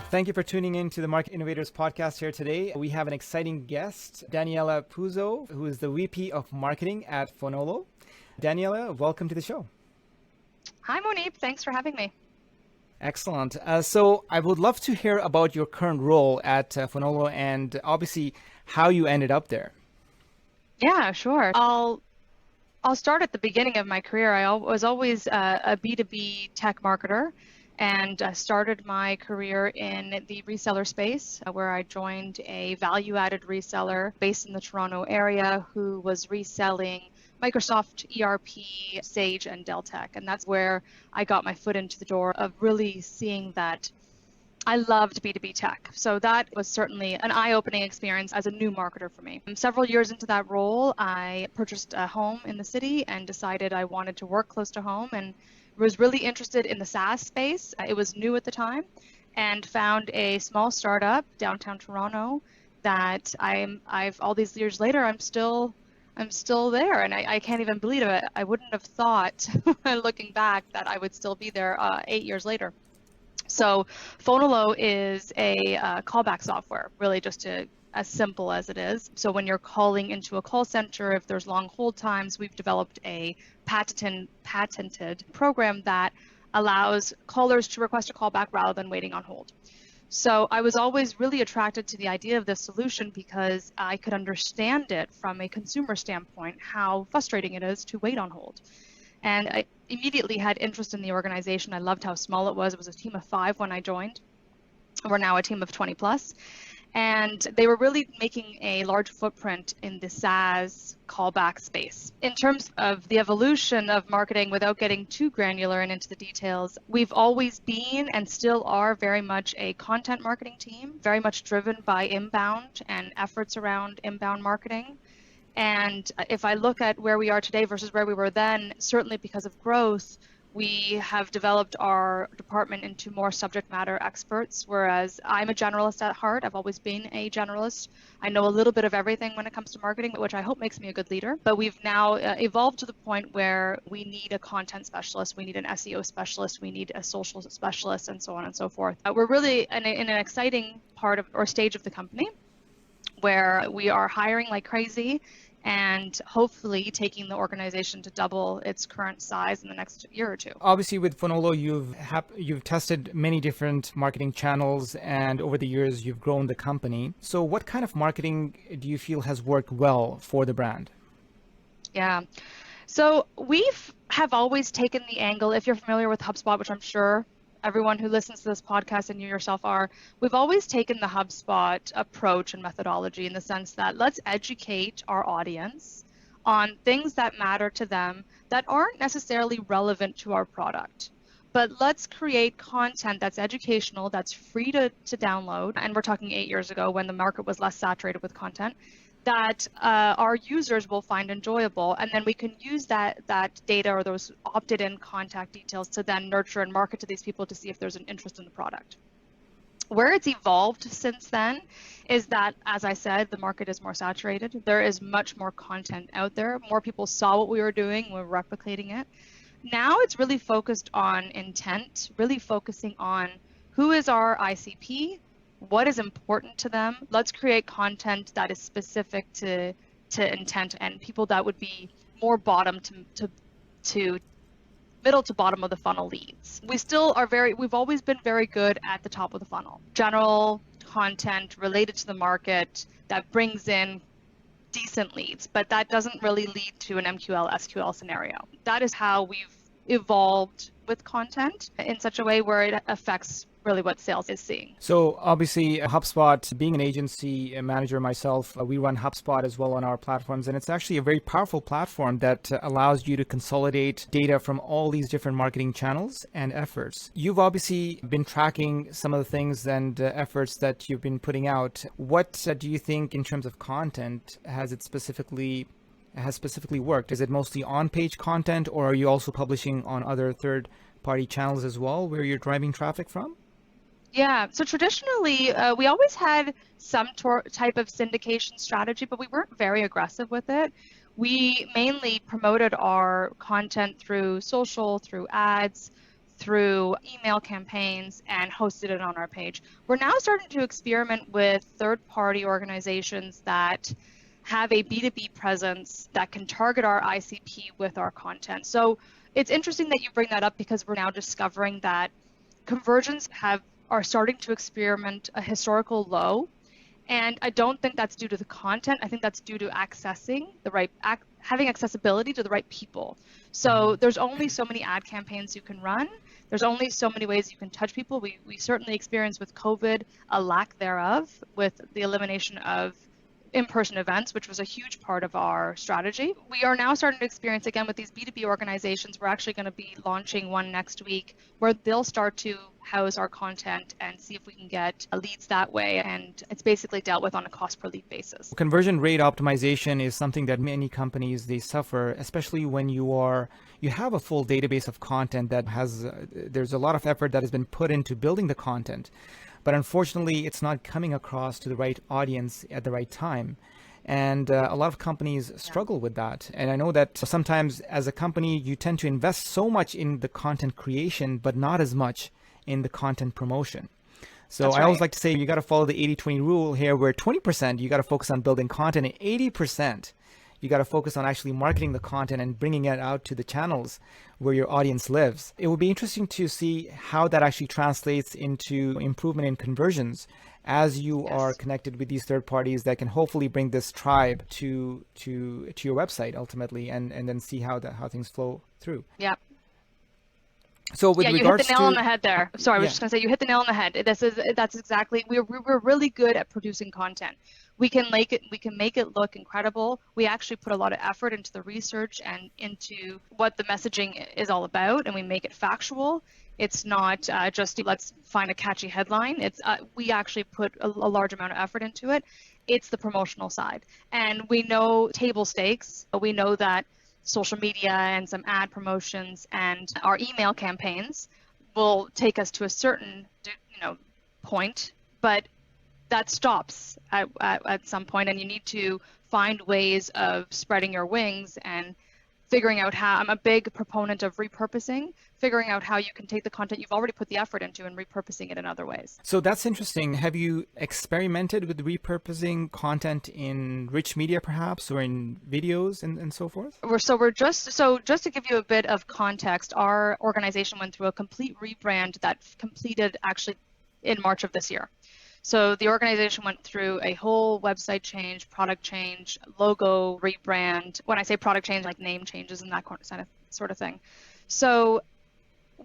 Thank you for tuning in to the Marketing Innovators Podcast here today. We have an exciting guest, Daniela Puzzo, who is the VP of Marketing at Fonolo. Daniela, welcome to the show. Hi, Monip. Thanks for having me. Excellent. So I would love to hear about your current role at Fonolo and obviously how you ended up there. Yeah, sure. I'll start at the beginning of my career. I was always a B2B tech marketer and started my career in the reseller space where I joined a value-added reseller based in the Toronto area who was reselling Microsoft ERP, Sage, and Dell Tech. And that's where I got my foot into the door of really seeing that I loved B2B tech. So that was certainly an eye-opening experience as a new marketer for me. Several years into that role, I purchased a home in the city and decided I wanted to work close to home and was really interested in the SaaS space. It was new at the time and found a small startup downtown Toronto that I've all these years later, I'm still there, and I can't even believe it. I wouldn't have thought, looking back, that I would still be there 8 years later. So Fonolo is a callback software, really just as simple as it is. So when you're calling into a call center, if there's long hold times, we've developed a patented program that allows callers to request a callback rather than waiting on hold. So I was always really attracted to the idea of this solution because I could understand it from a consumer standpoint, how frustrating it is to wait on hold. And I immediately had interest in the organization. I loved how small it was. It was a team of 5 when I joined. We're now a team of 20 plus. And they were really making a large footprint in the SaaS callback space. In terms of the evolution of marketing, without getting too granular and into the details, we've always been and still are very much a content marketing team, very much driven by inbound and efforts around inbound marketing. And if I look at where we are today versus where we were then, certainly because of growth, we have developed our department into more subject matter experts, whereas I'm a generalist at heart. I've always been a generalist. I know a little bit of everything when it comes to marketing, which I hope makes me a good leader. But we've now evolved to the point where we need a content specialist, we need an SEO specialist, we need a social specialist, and so on and so forth. We're really in an exciting part of or stage of the company where we are hiring like crazy and hopefully taking the organization to double its current size in the next year or two. Obviously, with Fonolo, you've tested many different marketing channels, and over the years, you've grown the company. So what kind of marketing do you feel has worked well for the brand? Yeah. So we have always taken the angle, if you're familiar with HubSpot, which I'm sure everyone who listens to this podcast and you yourself are, we've always taken the HubSpot approach and methodology in the sense that let's educate our audience on things that matter to them that aren't necessarily relevant to our product. But let's create content that's educational, that's free to download. And we're talking 8 years ago when the market was less saturated with content, that our users will find enjoyable, and then we can use that data or those opted-in contact details to then nurture and market to these people to see if there's an interest in the product. Where it's evolved since then is that, as I said, the market is more saturated. There is much more content out there. More people saw what we were doing, we're replicating it. Now it's really focused on intent, really focusing on who is our ICP, what is important to them. Let's create content that is specific to intent and people that would be more bottom to middle to bottom of the funnel leads. We've always been very good at the top of the funnel. General content related to the market that brings in decent leads, but that doesn't really lead to an MQL SQL scenario. That is how we've evolved with content in such a way where it affects really what sales is seeing. So obviously HubSpot, being an agency manager myself, we run HubSpot as well on our platforms, and it's actually a very powerful platform that allows you to consolidate data from all these different marketing channels and efforts. You've obviously been tracking some of the things and efforts that you've been putting out. What do you think in terms of content has specifically worked? Is it mostly on-page content, or are you also publishing on other third-party channels as well where you're driving traffic from? Yeah, so traditionally, we always had some type of syndication strategy, but we weren't very aggressive with it. We mainly promoted our content through social, through ads, through email campaigns and hosted it on our page. We're now starting to experiment with third-party organizations that have a B2B presence that can target our ICP with our content. So it's interesting that you bring that up, because we're now discovering that conversions are starting to experiment a historical low. And I don't think that's due to the content. I think that's due to having accessibility to the right people. So there's only so many ad campaigns you can run. There's only so many ways you can touch people. We certainly experienced with COVID a lack thereof with the elimination of in-person events, which was a huge part of our strategy. We are now starting to experience, again, with these B2B organizations, we're actually going to be launching one next week where they'll start to house our content and see if we can get leads that way. And it's basically dealt with on a cost per lead basis. Conversion rate optimization is something that many companies, they suffer, especially when you have a full database of content that there's a lot of effort that has been put into building the content. But unfortunately, it's not coming across to the right audience at the right time. And a lot of companies struggle with that. And I know that sometimes as a company, you tend to invest so much in the content creation, but not as much in the content promotion. So That's I always right. like to say you got to follow the 80-20 rule here, where 20% you got to focus on building content, and 80% you got to focus on actually marketing the content and bringing it out to the channels where your audience lives. It will be interesting to see how that actually translates into improvement in conversions as you are connected with these third parties that can hopefully bring this tribe to your website ultimately, and then see how things flow through. Yeah. So with you regards hit the nail on the head there. Sorry, I was just going to say, you hit the nail on the head. That's exactly, we're really good at producing content. We can make it look incredible. We actually put a lot of effort into the research and into what the messaging is all about, and we make it factual. It's not just let's find a catchy headline. We actually put a large amount of effort into it. It's the promotional side, and we know table stakes. We know that social media and some ad promotions and our email campaigns will take us to a certain point, but that stops at some point, and you need to find ways of spreading your wings and figuring out how. I'm a big proponent of repurposing, figuring out how you can take the content you've already put the effort into and repurposing it in other ways. So that's interesting. Have you experimented with repurposing content in rich media perhaps, or in videos and so forth? Just to give you a bit of context, our organization went through a complete rebrand that completed actually in March of this year. So the organization went through a whole website change, product change, logo rebrand. When I say product change, like name changes and that sort of thing. So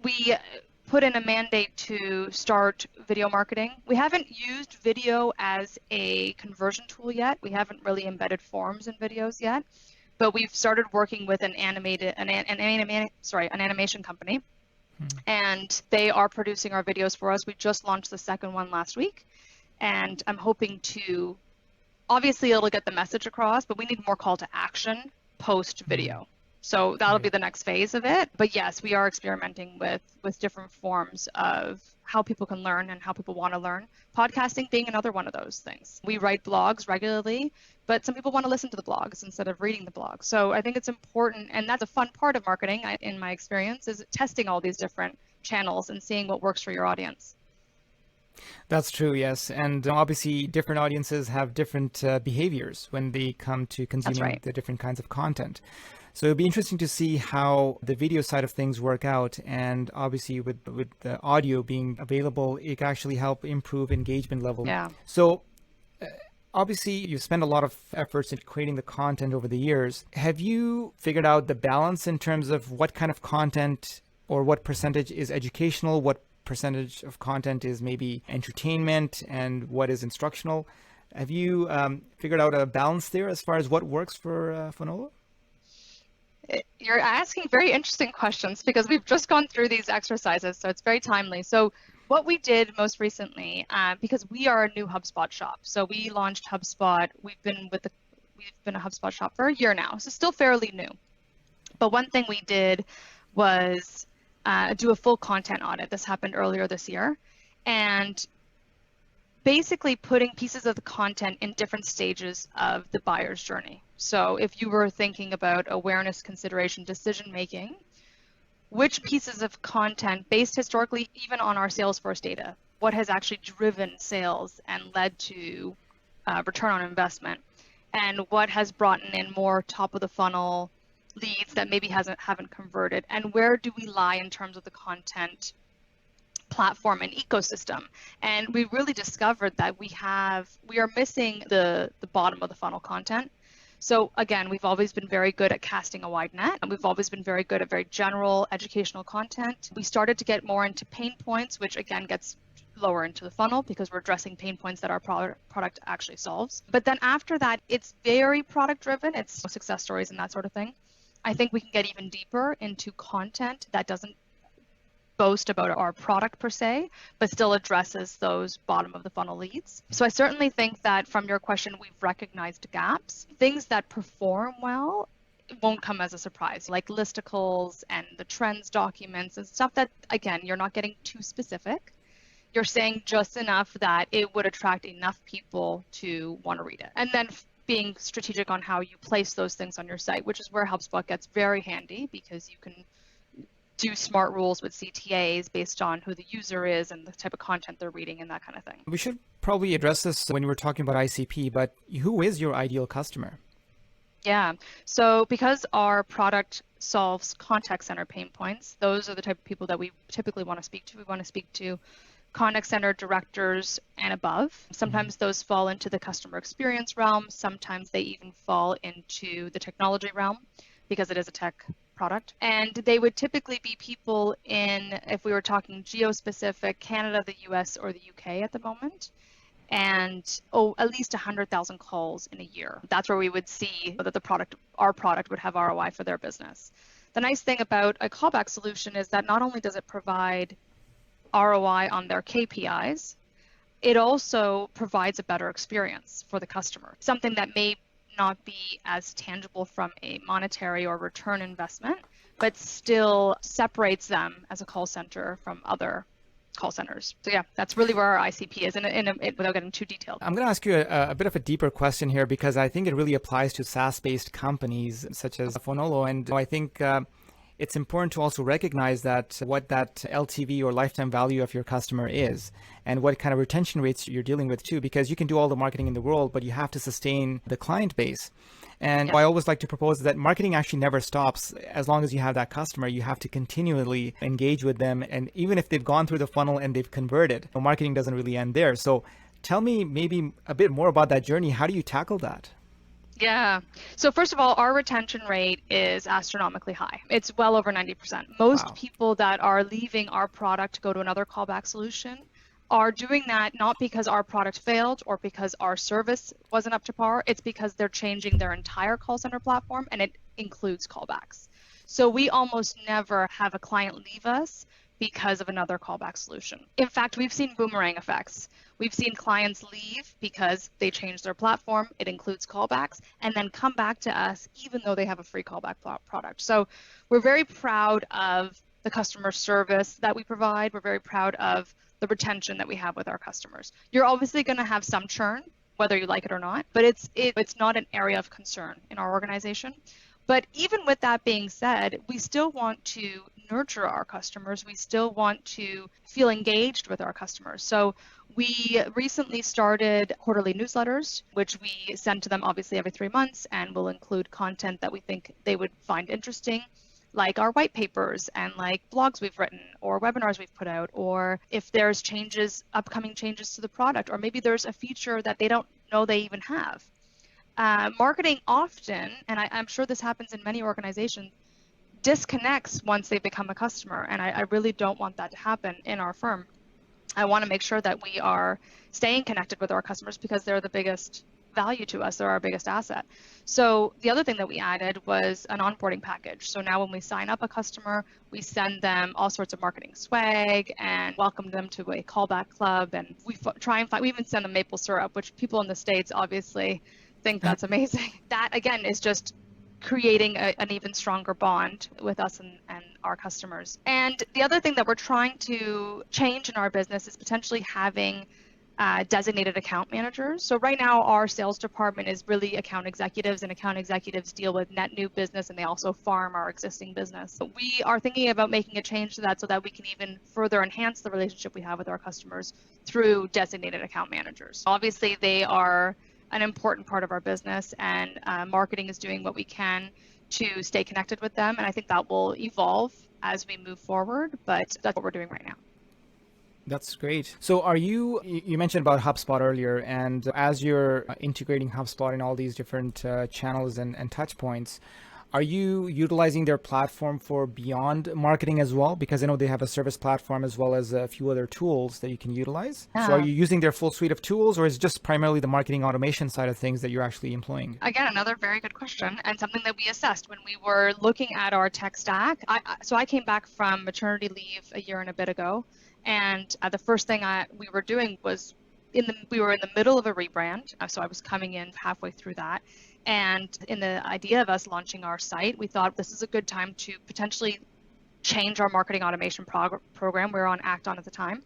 we put in a mandate to start video marketing. We haven't used video as a conversion tool yet. We haven't really embedded forms in videos yet, but we've started working with an animation company, and they are producing our videos for us. We just launched the second one last week. And I'm hoping to, obviously it'll get the message across, but we need more call to action post video. So that'll be the next phase of it. But yes, we are experimenting with different forms of how people can learn and how people want to learn. Podcasting being another one of those things. We write blogs regularly, but some people want to listen to the blogs instead of reading the blogs. So I think it's important, and that's a fun part of marketing, in my experience, is testing all these different channels and seeing what works for your audience. That's true, yes. And obviously different audiences have different behaviors when they come to consuming the different kinds of content. So it'll be interesting to see how the video side of things work out. And obviously with the audio being available, it can actually help improve engagement level. Yeah. So obviously you've spent a lot of efforts in creating the content over the years. Have you figured out the balance in terms of what kind of content, or what percentage is educational, what percentage of content is maybe entertainment, and what is instructional? Have you figured out a balance there as far as what works for Fonolo? You're asking very interesting questions, because we've just gone through these exercises, so it's very timely. So what we did most recently, because we are a new HubSpot shop, so we launched HubSpot. We've been a HubSpot shop for a year now, so still fairly new. But one thing we did was do a full content audit. This happened earlier this year, and basically putting pieces of the content in different stages of the buyer's journey. So if you were thinking about awareness, consideration, decision making, which pieces of content based historically even on our Salesforce data, what has actually driven sales and led to return on investment, and what has brought in more top of the funnel leads that maybe haven't converted, and where do we lie in terms of the content platform and ecosystem. And we really discovered that we are missing the bottom of the funnel content. So again, we've always been very good at casting a wide net, and we've always been very good at very general educational content. We started to get more into pain points, which again gets lower into the funnel because we're addressing pain points that our product actually solves. But then after that, it's very product driven. It's success stories and that sort of thing. I think we can get even deeper into content that doesn't boast about our product per se, but still addresses those bottom of the funnel leads. So I certainly think that from your question, we've recognized gaps. Things that perform well won't come as a surprise, like listicles and the trends documents and stuff that, again, you're not getting too specific. You're saying just enough that it would attract enough people to want to read it. And then being strategic on how you place those things on your site, which is where HubSpot gets very handy because you can do smart rules with CTAs based on who the user is and the type of content they're reading and that kind of thing. We should probably address this when we're talking about ICP, but who is your ideal customer? Yeah, so because our product solves contact center pain points, those are the type of people that we typically want to speak to. We want to speak to contact center directors and above. Sometimes those fall into the customer experience realm. Sometimes they even fall into the technology realm because it is a tech product. And they would typically be people in, if we were talking geo-specific, Canada, the US, or the UK at the moment, and at least 100,000 calls in a year. That's where we would see that our product would have ROI for their business. The nice thing about a callback solution is that not only does it provide ROI on their KPIs, it also provides a better experience for the customer, something that may not be as tangible from a monetary or return investment, but still separates them as a call center from other call centers. So yeah, that's really where our ICP is, without getting too detailed. I'm going to ask you a bit of a deeper question here because I think it really applies to SaaS-based companies such as Fonolo, and I think it's important to also recognize that what that LTV or lifetime value of your customer is and what kind of retention rates you're dealing with too, because you can do all the marketing in the world, but you have to sustain the client base. And I always like to propose that marketing actually never stops. As long as you have that customer, you have to continually engage with them. And even if they've gone through the funnel and they've converted, marketing doesn't really end there. So tell me maybe a bit more about that journey. How do you tackle that? Yeah. So first of all, our retention rate is astronomically high. It's well over 90%. Most people that are leaving our product to go to another callback solution are doing that not because our product failed or because our service wasn't up to par. It's because they're changing their entire call center platform, and it includes callbacks. So we almost never have a client leave us because of another callback solution. In fact, we've seen boomerang effects. We've seen clients leave because they changed their platform, it includes callbacks, and then come back to us even though they have a free callback product. So we're very proud of the customer service that we provide. We're very proud of the retention that we have with our customers. You're obviously going to have some churn, whether you like it or not, but it's not an area of concern in our organization. But even with that being said, we still want to nurture our customers. We still want to feel engaged with our customers. So we recently started quarterly newsletters, which we send to them obviously every 3 months, and will include content that we think they would find interesting, like our white papers and like blogs we've written or webinars we've put out, or if there's upcoming changes to the product, or maybe there's a feature that they don't know they even have. Marketing often, and I'm sure this happens in many organizations, disconnects once they become a customer, and I really don't want that to happen in our firm. I want to make sure that we are staying connected with our customers because they're the biggest value to us. They're our biggest asset. So the other thing that we added was an onboarding package. So now when we sign up a customer, we send them all sorts of marketing swag and welcome them to a callback club. And we even send them maple syrup, which people in the States obviously think that's amazing. That again is just creating an even stronger bond with us and our customers. And the other thing that we're trying to change in our business is potentially having designated account managers. So right now our sales department is really account executives, and account executives deal with net new business, and they also farm our existing business. So we are thinking about making a change to that so that we can even further enhance the relationship we have with our customers through designated account managers. Obviously, they are an important part of our business, and marketing is doing what we can to stay connected with them. And I think that will evolve as we move forward, but that's what we're doing right now. That's great. So you mentioned about HubSpot earlier, and as you're integrating HubSpot in all these different channels and touch points, are you utilizing their platform for beyond marketing as well? Because I know they have a service platform as well as a few other tools that you can utilize. Yeah. So are you using their full suite of tools, or is it just primarily the marketing automation side of things that you're actually employing? Again, another very good question, and something that we assessed when we were looking at our tech stack. So I came back from maternity leave a year and a bit ago, and the first thing we were doing was we were in the middle of a rebrand. So I was coming in halfway through that. And in the idea of us launching our site, we thought this is a good time to potentially change our marketing automation program. We were on Act-On at the time,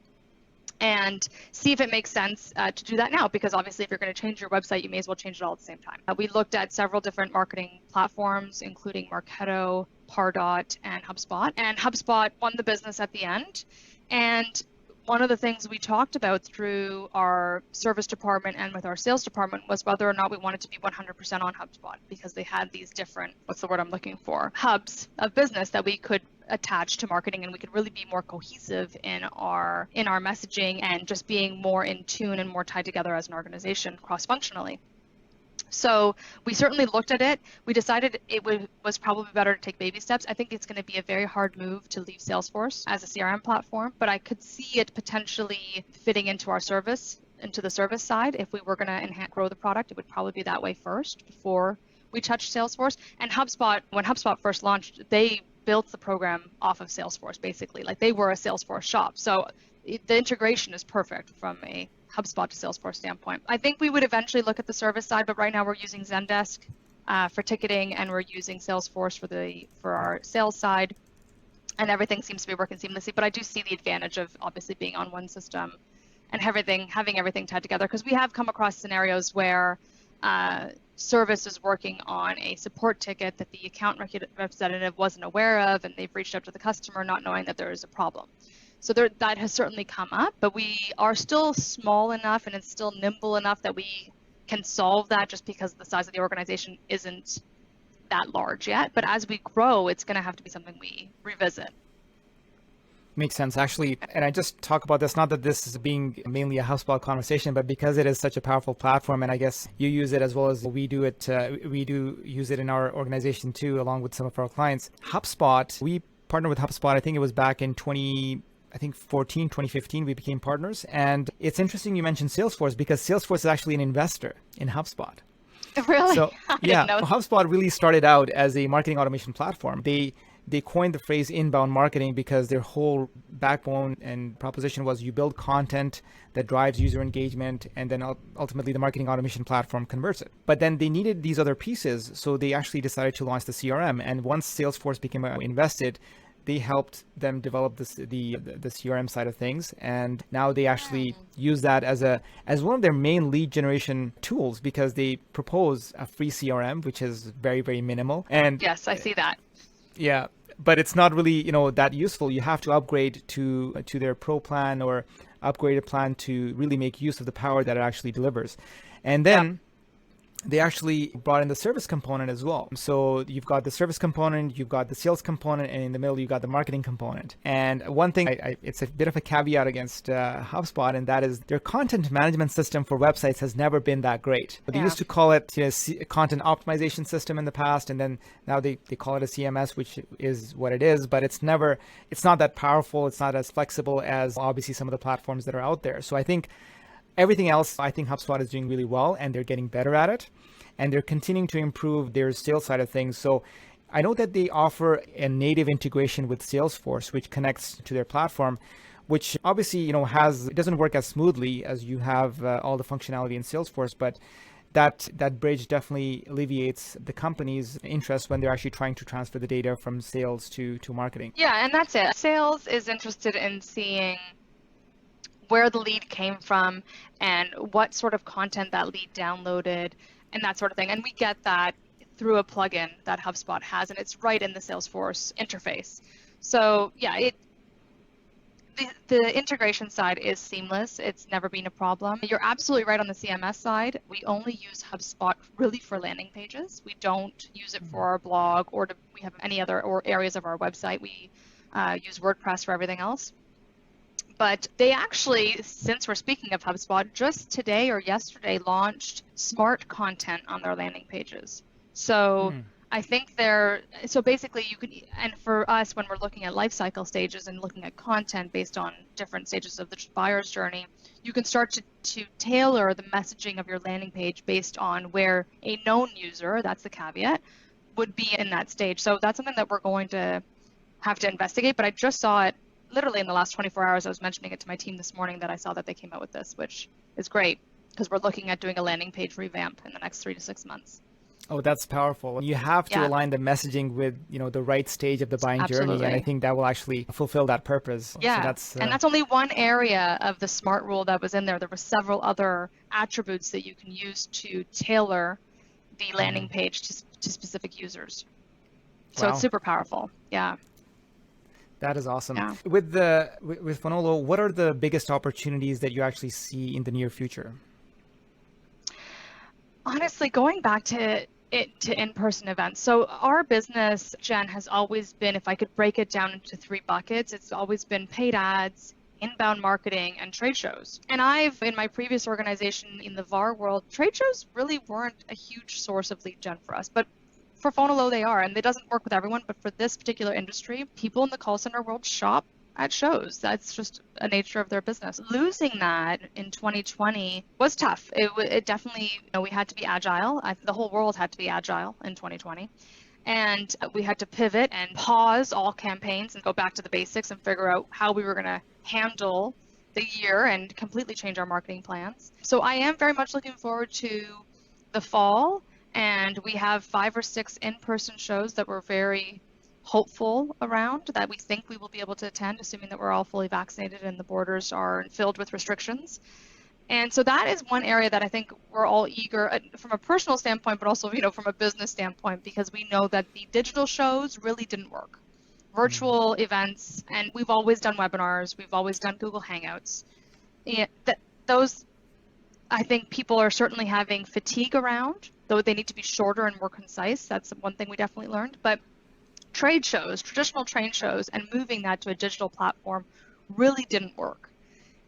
and see if it makes sense to do that now, because obviously if you're going to change your website, you may as well change it all at the same time. We looked at several different marketing platforms, including Marketo, Pardot, and HubSpot. And HubSpot won the business at the end. And one of the things we talked about through our service department and with our sales department was whether or not we wanted to be 100% on HubSpot, because they had these different, what's the word I'm looking for, hubs of business that we could attach to marketing, and we could really be more cohesive in our messaging and just being more in tune and more tied together as an organization cross-functionally. So we certainly looked at it. We decided it was probably better to take baby steps. I think it's going to be a very hard move to leave Salesforce as a CRM platform, but I could see it potentially fitting into our service, into the service side. If we were going to grow the product, it would probably be that way first before we touched Salesforce. And HubSpot, when HubSpot first launched, they built the program off of Salesforce, basically. Like, they were a Salesforce shop. So the integration is perfect from a HubSpot to Salesforce standpoint. I think we would eventually look at the service side, but right now we're using Zendesk for ticketing, and we're using Salesforce for our sales side, and everything seems to be working seamlessly. But I do see the advantage of obviously being on one system and having everything tied together, because we have come across scenarios where service is working on a support ticket that the account representative wasn't aware of, and they've reached out to the customer not knowing that there is a problem. So that has certainly come up, but we are still small enough and it's still nimble enough that we can solve that, just because the size of the organization isn't that large yet. But as we grow, it's going to have to be something we revisit. Makes sense, actually. And I just talk about this, not that this is being mainly a HubSpot conversation, but because it is such a powerful platform, and I guess you use it as well as we do it. We do use it in our organization too, along with some of our clients. HubSpot, we partnered with HubSpot, I think it was back in 2015, we became partners. And it's interesting you mentioned Salesforce, because Salesforce is actually an investor in HubSpot. Really? So yeah, HubSpot really started out as a marketing automation platform. They coined the phrase inbound marketing because their whole backbone and proposition was you build content that drives user engagement, and then ultimately the marketing automation platform converts it. But then they needed these other pieces, so they actually decided to launch the CRM. And once Salesforce became invested, they helped them develop the CRM side of things, and now they actually use that as one of their main lead generation tools, because they propose a free CRM, which is very, very minimal. And yes, I see that. Yeah, but it's not really that useful. You have to upgrade to their pro plan or upgrade a plan to really make use of the power that it actually delivers. And then they actually brought in the service component as well. So you've got the service component, you've got the sales component, and in the middle, you've got the marketing component. And one thing, it's a bit of a caveat against HubSpot, and that is their content management system for websites has never been that great. They used to call it a content optimization system in the past, and then now they call it a CMS, which is what it is, but it's not that powerful. It's not as flexible as obviously some of the platforms that are out there. So I think everything else, I think HubSpot is doing really well, and they're getting better at it, and they're continuing to improve their sales side of things. So I know that they offer a native integration with Salesforce, which connects to their platform, which obviously, it doesn't work as smoothly as you have all the functionality in Salesforce, but that bridge definitely alleviates the company's interest when they're actually trying to transfer the data from sales to marketing. Yeah, and that's it. Sales is interested in seeing where the lead came from and what sort of content that lead downloaded and that sort of thing. And we get that through a plugin that HubSpot has, and it's right in the Salesforce interface. So yeah, the integration side is seamless. It's never been a problem. You're absolutely right on the CMS side. We only use HubSpot really for landing pages. We don't use it for our blog or we have any other areas of our website. We use WordPress for everything else. But they actually, since we're speaking of HubSpot, just today or yesterday launched smart content on their landing pages. So I think so basically you can, and for us, when we're looking at life cycle stages and looking at content based on different stages of the buyer's journey, you can start to tailor the messaging of your landing page based on where a known user, that's the caveat, would be in that stage. So that's something that we're going to have to investigate, but I just saw it literally in the last 24 hours. I was mentioning it to my team this morning that I saw that they came out with this, which is great because we're looking at doing a landing page revamp in the next 3 to 6 months. Oh, that's powerful. You have to align the messaging with, the right stage of the buying journey, and I think that will actually fulfill that purpose. Yeah, So and that's only one area of the smart rule that was in there. There were several other attributes that you can use to tailor the landing page to specific users. So it's super powerful. Yeah. That is awesome. Yeah. With Fonolo, what are the biggest opportunities that you actually see in the near future? Honestly, going back to in-person events. So our business, Jen, has always been, if I could break it down into 3 buckets, it's always been paid ads, inbound marketing, and trade shows. And in my previous organization in the VAR world, trade shows really weren't a huge source of lead gen for us. But for Fonolo, they are, and it doesn't work with everyone, but for this particular industry, people in the call center world shop at shows. That's just a nature of their business. Losing that in 2020 was tough. It definitely, we had to be agile. The whole world had to be agile in 2020. And we had to pivot and pause all campaigns and go back to the basics and figure out how we were going to handle the year and completely change our marketing plans. So I am very much looking forward to the fall. And we have 5 or 6 in-person shows that we're very hopeful around that we think we will be able to attend, assuming that we're all fully vaccinated and the borders are filled with restrictions. And so that is one area that I think we're all eager from a personal standpoint, but also, from a business standpoint, because we know that the digital shows really didn't work. Virtual events, and we've always done webinars, we've always done Google Hangouts. Those, I think people are certainly having fatigue around, though they need to be shorter and more concise. That's one thing we definitely learned. But trade shows, traditional trade shows, and moving that to a digital platform really didn't work.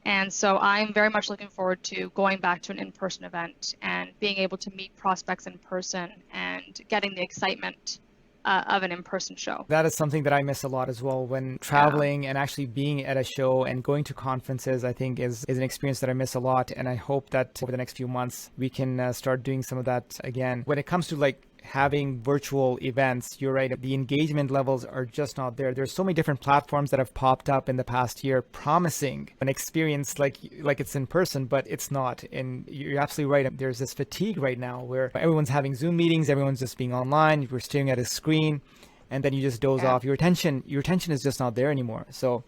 And so I'm very much looking forward to going back to an in-person event and being able to meet prospects in person and getting the excitement of an in-person show. That is something that I miss a lot as well when traveling and actually being at a show and going to conferences, I think is an experience that I miss a lot. And I hope that over the next few months, we can start doing some of that again. When it comes to having virtual events, you're right, the engagement levels are just not there. There's so many different platforms that have popped up in the past year promising an experience like it's in person, but it's not. And you're absolutely right. There's this fatigue right now where everyone's having Zoom meetings, everyone's just being online, we're staring at a screen, and then you just doze off. Your attention is just not there anymore. So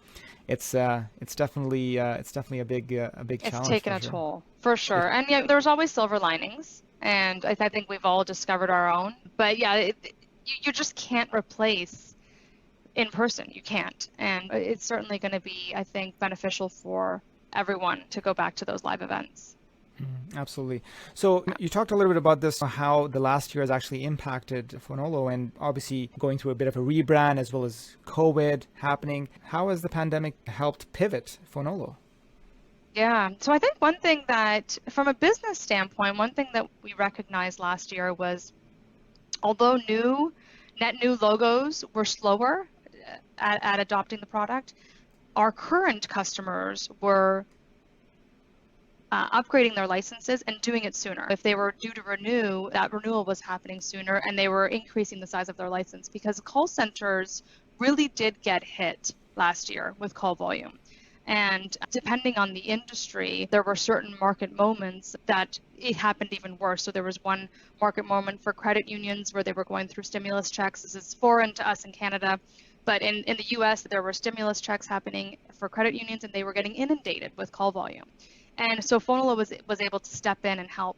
it's definitely a big challenge. It's taken a toll for sure. And there's always silver linings. And I think we've all discovered our own. But you just can't replace in person. You can't. And it's certainly going to be, I think, beneficial for everyone to go back to those live events. Absolutely. So you talked a little bit about this, how the last year has actually impacted Fonolo, and obviously going through a bit of a rebrand as well as COVID happening. How has the pandemic helped pivot Fonolo? Yeah. So I think one thing that, from a business standpoint, one thing that we recognized last year was, although net new logos were slower at adopting the product, our current customers were upgrading their licenses and doing it sooner. If they were due to renew, that renewal was happening sooner, and they were increasing the size of their license because call centers really did get hit last year with call volume. And depending on the industry, there were certain market moments that it happened even worse. So there was one market moment for credit unions where they were going through stimulus checks. This is foreign to us in Canada. But in the US, there were stimulus checks happening for credit unions, and they were getting inundated with call volume. And so Fonolo was able to step in and help.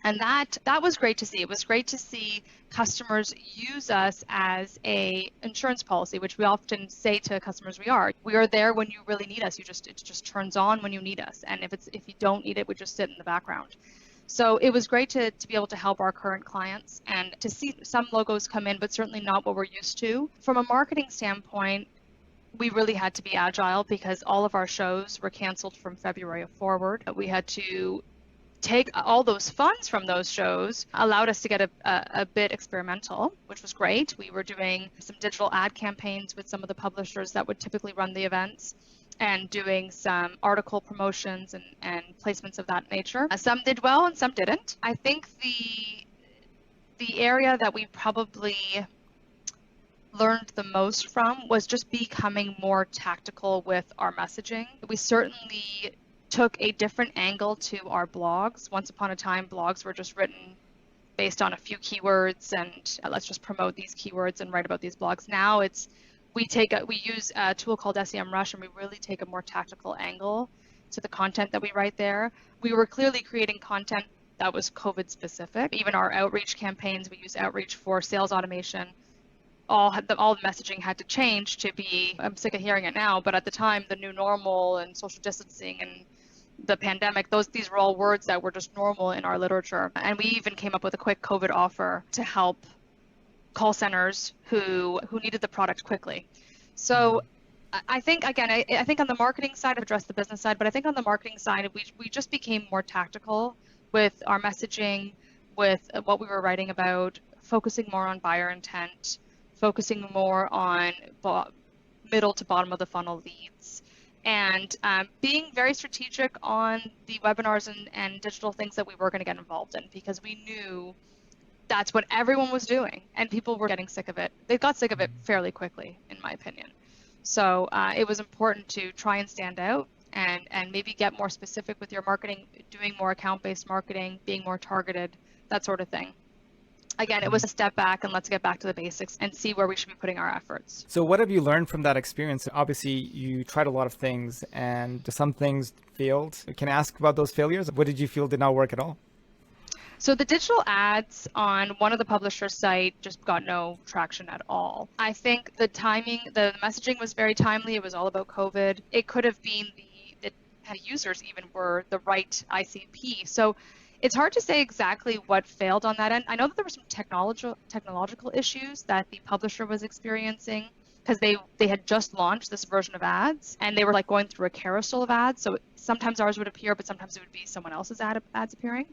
And that was great to see. It was great to see customers use us as a insurance policy, which we often say to customers we are there when you really need us. It just turns on when you need us. And if you don't need it, we just sit in the background. So it was great to be able to help our current clients and to see some logos come in, but certainly not what we're used to. From a marketing standpoint, we really had to be agile because all of our shows were canceled from February forward. We had to take all those funds from those shows, allowed us to get a bit experimental, which was great. We were doing some digital ad campaigns with some of the publishers that would typically run the events and doing some article promotions and placements of that nature. Some did well and some didn't. I think the area that we probably learned the most from was just becoming more tactical with our messaging. We certainly took a different angle to our blogs. Once upon a time, blogs were just written based on a few keywords and let's just promote these keywords and write about these blogs. Now we use a tool called SEMrush, and we really take a more tactical angle to the content that we write there. We were clearly creating content that was COVID specific. Even our outreach campaigns, we use outreach for sales automation. All the messaging had to change to be, I'm sick of hearing it now, but at the time, the new normal and social distancing and the pandemic, these were all words that were just normal in our literature. And we even came up with a quick COVID offer to help call centers who needed the product quickly. So I think, again, I think on the marketing side, I've addressed the business side, but I think on the marketing side, we just became more tactical with our messaging, with what we were writing about, focusing more on buyer intent, focusing more on middle to bottom of the funnel leads, and being very strategic on the webinars and digital things that we were going to get involved in, because we knew that's what everyone was doing and people were getting sick of it. They got sick of it fairly quickly, in my opinion. So it was important to try and stand out and maybe get more specific with your marketing, doing more account-based marketing, being more targeted, that sort of thing. Again, it was a step back and let's get back to the basics and see where we should be putting our efforts. So what have you learned from that experience? Obviously, you tried a lot of things and some things failed. Can I ask about those failures? What did you feel did not work at all? So the digital ads on one of the publishers' site just got no traction at all. I think the timing, the messaging was very timely. It was all about COVID. It could have been the users even were the right ICP. So it's hard to say exactly what failed on that end. I know that there were some technological issues that the publisher was experiencing because they had just launched this version of ads and they were like going through a carousel of ads. So sometimes ours would appear, but sometimes it would be someone else's ads appearing.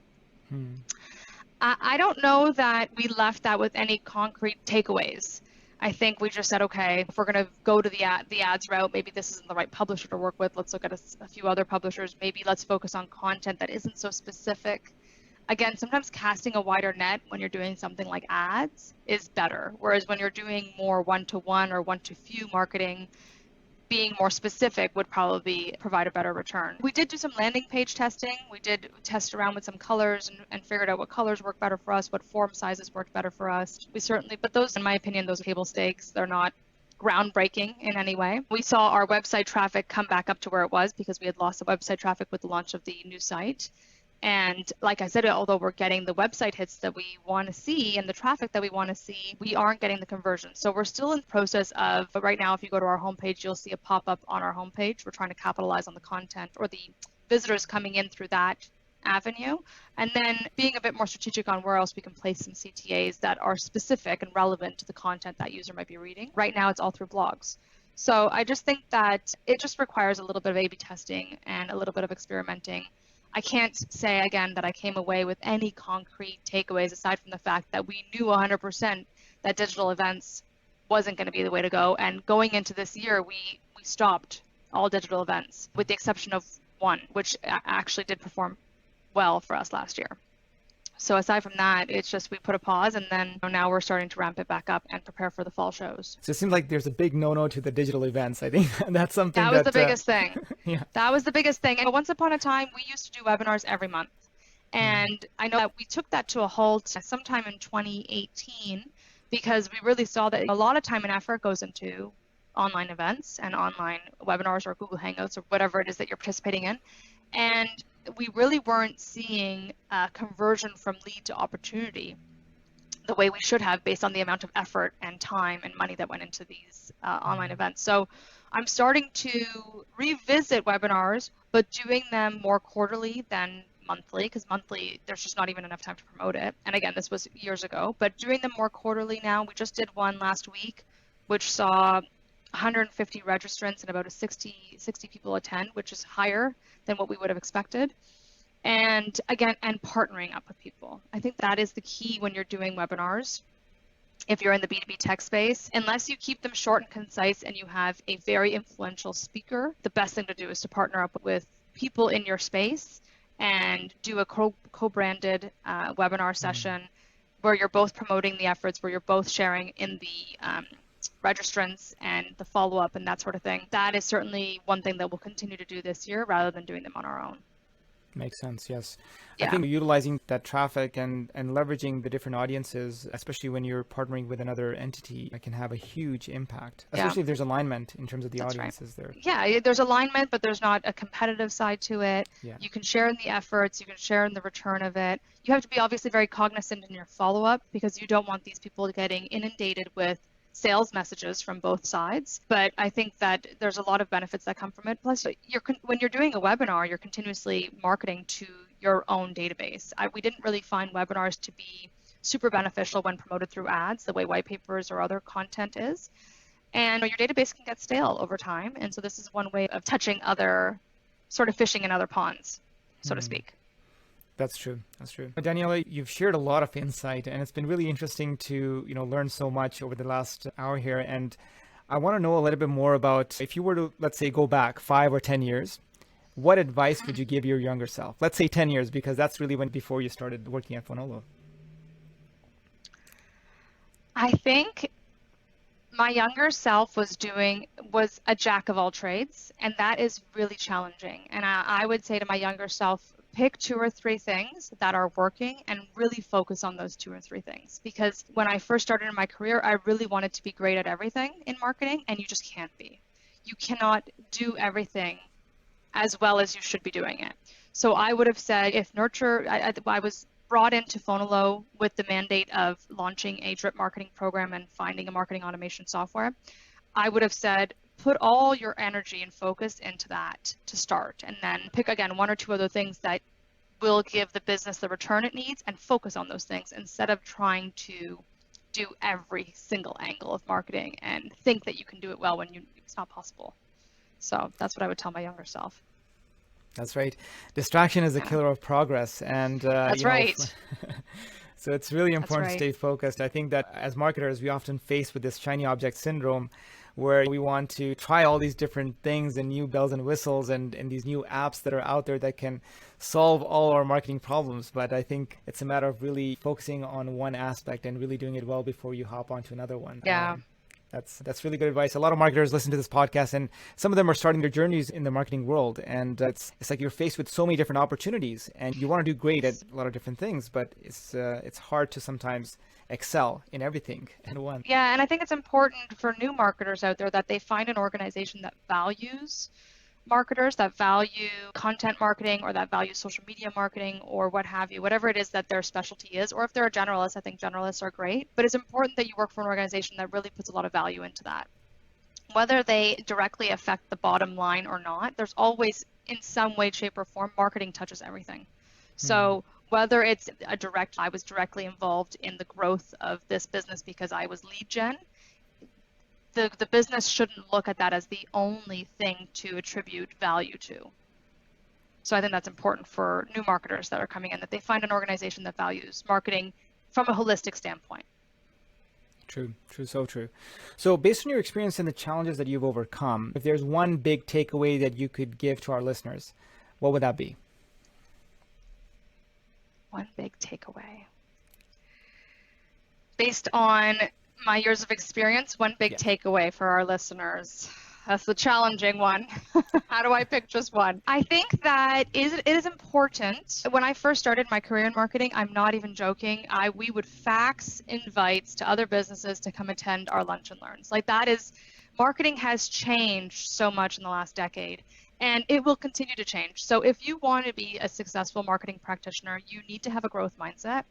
I don't know that we left that with any concrete takeaways. I think we just said, okay, if we're going to go to the ads route, maybe this isn't the right publisher to work with. Let's look at a few other publishers. Maybe let's focus on content that isn't so specific. Again, sometimes casting a wider net when you're doing something like ads is better. Whereas when you're doing more one-to-one or one-to-few marketing, being more specific would probably provide a better return. We did do some landing page testing. We did test around with some colors and figured out what colors work better for us, what form sizes worked better for us. But those, in my opinion, those are table stakes. They're not groundbreaking in any way. We saw our website traffic come back up to where it was because we had lost the website traffic with the launch of the new site. And like I said, although we're getting the website hits that we want to see and the traffic that we want to see, we aren't getting the conversion. So we're still in the process of, but right now, if you go to our homepage, you'll see a pop-up on our homepage. We're trying to capitalize on the content or the visitors coming in through that avenue. And then being a bit more strategic on where else we can place some CTAs that are specific and relevant to the content that user might be reading. Right now, it's all through blogs. So I just think that it just requires a little bit of A/B testing and a little bit of experimenting. I can't say, again, that I came away with any concrete takeaways aside from the fact that we knew 100% that digital events wasn't going to be the way to go. And going into this year, we stopped all digital events with the exception of one, which actually did perform well for us last year. So aside from that, it's just we put a pause and then now we're starting to ramp it back up and prepare for the fall shows. So it seems like there's a big no-no to the digital events. I think that's something that was the biggest thing. Yeah. That was the biggest thing. And once upon a time, we used to do webinars every month. And I know that we took that to a halt sometime in 2018 because we really saw that a lot of time and effort goes into online events and online webinars or Google Hangouts or whatever it is that you're participating in. And we really weren't seeing conversion from lead to opportunity the way we should have based on the amount of effort and time and money that went into these online events. So I'm starting to revisit webinars, but doing them more quarterly than monthly, because monthly, there's just not even enough time to promote it. And again, this was years ago, but doing them more quarterly now. We just did one last week, which saw 150 registrants and about 60 people attend, which is higher than what we would have expected. And again, and partnering up with people. I think that is the key when you're doing webinars. If you're in the B2B tech space, unless you keep them short and concise and you have a very influential speaker, the best thing to do is to partner up with people in your space and do a co-branded webinar session where you're both promoting the efforts, where you're both sharing in the registrants and the follow-up and that sort of thing. That is certainly one thing that we'll continue to do this year rather than doing them on our own. Makes sense, yes. Yeah. I think utilizing that traffic and leveraging the different audiences, especially when you're partnering with another entity, can have a huge impact, especially if there's alignment in terms of the audiences there. Yeah, there's alignment, but there's not a competitive side to it. Yeah. You can share in the efforts, you can share in the return of it. You have to be obviously very cognizant in your follow-up because you don't want these people getting inundated with sales messages from both sides, but I think that there's a lot of benefits that come from it. Plus, when you're doing a webinar, you're continuously marketing to your own database. We didn't really find webinars to be super beneficial when promoted through ads, the way white papers or other content is. And your database can get stale over time, and so this is one way of touching other, sort of fishing in other ponds, so to speak. That's true. That's true. Daniela, you've shared a lot of insight, and it's been really interesting to learn so much over the last hour here. And I want to know a little bit more about, if you were to, let's say, go back 5 or 10 years, what advice would you give your younger self? Let's say 10 years, because that's really before you started working at Fonolo. I think my younger self was a jack of all trades, and that is really challenging. And I would say to my younger self, pick 2 or 3 things that are working and really focus on those 2 or 3 things. Because when I first started in my career, I really wanted to be great at everything in marketing, and you just can't be. You cannot do everything as well as you should be doing it. So I would have said, I was brought into Fonolo with the mandate of launching a drip marketing program and finding a marketing automation software. I would have said, put all your energy and focus into that to start, and then pick again 1 or 2 other things that will give the business the return it needs and focus on those things instead of trying to do every single angle of marketing and think that you can do it well when it's not possible. So that's what I would tell my younger self. That's right. Distraction is a killer of progress. And that's right. So it's really important to stay focused. I think that as marketers, we often face with this shiny object syndrome, where we want to try all these different things and new bells and whistles and these new apps that are out there that can solve all our marketing problems. But I think it's a matter of really focusing on one aspect and really doing it well before you hop onto another one. Yeah. That's really good advice. A lot of marketers listen to this podcast, and some of them are starting their journeys in the marketing world. And it's like you're faced with so many different opportunities, and you want to do great at a lot of different things, but it's hard to sometimes excel in everything at once. Yeah, and I think it's important for new marketers out there that they find an organization that values marketers, that value content marketing, or that value social media marketing, or what have you, whatever it is that their specialty is. Or if they're a generalist, I think generalists are great, but it's important that you work for an organization that really puts a lot of value into that. Whether they directly affect the bottom line or not, there's always, in some way, shape, or form, marketing touches everything. So whether it's I was directly involved in the growth of this business because I was lead gen, the business shouldn't look at that as the only thing to attribute value to. So I think that's important for new marketers that are coming in, that they find an organization that values marketing from a holistic standpoint. True, so true. So based on your experience and the challenges that you've overcome, if there's one big takeaway that you could give to our listeners, what would that be? One big takeaway. Based on my years of experience, one big takeaway for our listeners. That's the challenging one. How do I pick just one? I think that it is important. When I first started my career in marketing, I'm not even joking. We would fax invites to other businesses to come attend our lunch and learns. Like marketing has changed so much in the last decade, and it will continue to change. So if you want to be a successful marketing practitioner, you need to have a growth mindset.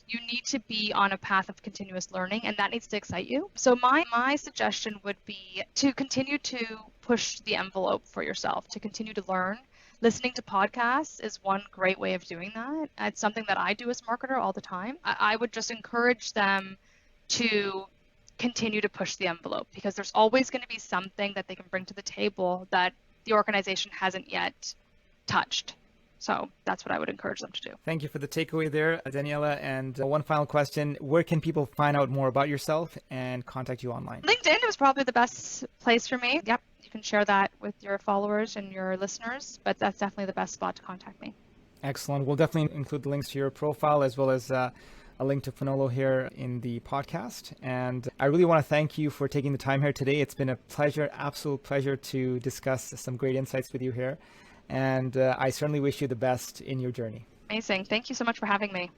You need to be on a path of continuous learning, and that needs to excite you. So my suggestion would be to continue to push the envelope for yourself, to continue to learn. Listening to podcasts is one great way of doing that. It's something that I do as a marketer all the time. I would just encourage them to continue to push the envelope, because there's always going to be something that they can bring to the table that the organization hasn't yet touched. So that's what I would encourage them to do. Thank you for the takeaway there, Daniela. And one final question, where can people find out more about yourself and contact you online? LinkedIn is probably the best place for me. Yep, you can share that with your followers and your listeners, but that's definitely the best spot to contact me. Excellent. We'll definitely include the links to your profile as well as a link to Fonolo here in the podcast. And I really want to thank you for taking the time here today. It's been a pleasure, absolute pleasure to discuss some great insights with you here. And I certainly wish you the best in your journey. Amazing. Thank you so much for having me.